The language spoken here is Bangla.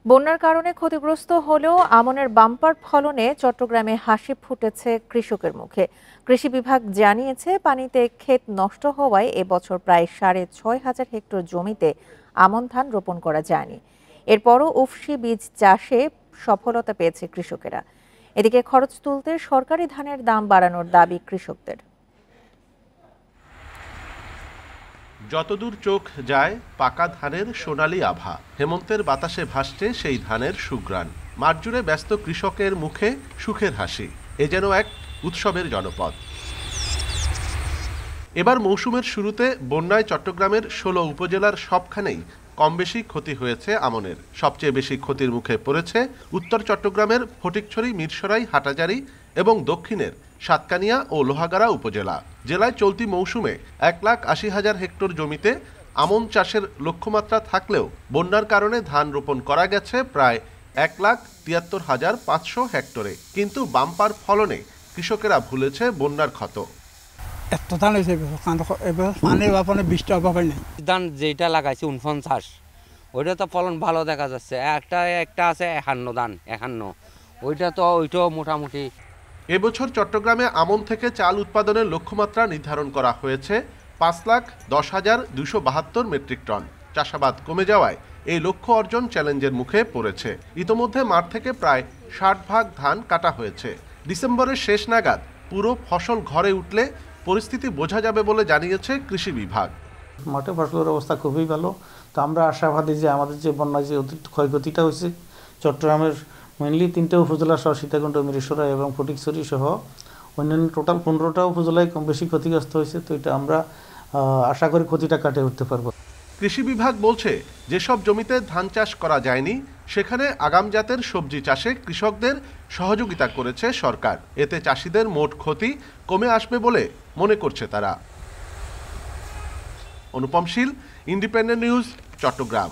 বন্যার কারণে ক্ষতিগ্রস্ত হলেও আমনের বাম্পার ফলনে চট্টগ্রামে হাসি ফুটেছে কৃষকের মুখে। কৃষি বিভাগ জানিয়েছে, পানিতে ক্ষেত নষ্ট হওয়ায় এবছর প্রায় ৬,৫০০ হেক্টর জমিতে আমন ধান রোপণ করা যায়নি। এরপরও উফশী বীজ চাষে সফলতা পেয়েছে কৃষকেরা। এদিকে খরচ তুলতে সরকারি ধানের দাম বাড়ানোর দাবি কৃষকদের। যতদূর চোখ যায় পাকা ধানের সোনালী আভা, হেমন্তের বাতাসে ভাসছে সেই ধানের সুঘ্রাণ। মাঠ জুড়ে ব্যস্ত কৃষকের মুখে সুখের হাসি, এ যেন এক উৎসবের জনপদ। এবার মৌসুমের শুরুতে বন্যায় চট্টগ্রামের ১৬ উপজেলার সবখানেই কম বেশি ক্ষতি হয়েছে আমনের। সবচেয়ে বেশি ক্ষতির মুখে পড়েছে উত্তর চট্টগ্রামের ফটিকছড়ি, মিরসরাই, হাটাজারি এবং দক্ষিণের সাতকানিয়া ও লোহাগাড়া উপজেলা। জেলায় চলতি মৌসুমে ১,৮০,০০০ হেক্টর জমিতে আমন চাষের লক্ষ্যমাত্রা থাকলেও বন্যার কারণে ধান রোপণ করা গেছে প্রায় ১,৭৩,৫০০ হেক্টরে। কিন্তু বাম্পার ফলনে কৃষকেরা ভুলেছে বন্যার ক্ষত। এত ধান হয়েছে এবার পানির অভাবে, বৃষ্টির অভাবে নেই। ধান যেটা লাগাইছে ৪৯, ওইটা তো ফলন ভালো দেখা যাচ্ছে। একটা আছে ৫১ ধান, ৫১, ওইটাও মোটামুটি। এবছর চট্টগ্রামে আমন থেকে চাল উৎপাদনের লক্ষ্যমাত্রা নির্ধারণ করা হয়েছে ৫,১০,২৭২ মেট্রিক টন। চাষাবাদ কমে যাওয়ায় এই লক্ষ্য অর্জন চ্যালেঞ্জের মুখে পড়েছে। ইতোমধ্যে মাঠ থেকে প্রায় ৬০ ভাগ ধান কাটা হয়েছে। ডিসেম্বরের শেষ নাগাদ পুরো ফসল ঘরে উঠলে পরিস্থিতি বোঝা যাবে বলে জানিয়েছে কৃষি বিভাগ। মাঠে ফসলের অবস্থা খুবই ভালো। তো আমরা আশাবাদী যে আমাদের যে বন্যায় যে অতিরিক্ত ক্ষয়ক্ষতিটা হয়েছে, চট্টগ্রামের মেনলি ৩টে উপজেলা সহ সীতাকুণ্ড, মিরসরাই এবং ফটিকছড়ি সহ অন্যান্য টোটাল ১৫টা উপজেলায় কম বেশি ক্ষতিগ্রস্ত হয়েছে। তো এটা আমরা আশা করি ক্ষতিটা কাটিয়ে উঠতে পারবো। কৃষি বিভাগ বলছে, যেসব জমিতে ধান চাষ করা যায়নি সেখানে আগাম জাতের সবজি চাষে কৃষকদের সহযোগিতা করেছে সরকার। এতে চাষিদের মোট ক্ষতি কমে আসবে বলে মনে করছে তারা। অনুপম শীল, ইন্ডিপেন্ডেন্ট নিউজ, চট্টগ্রাম।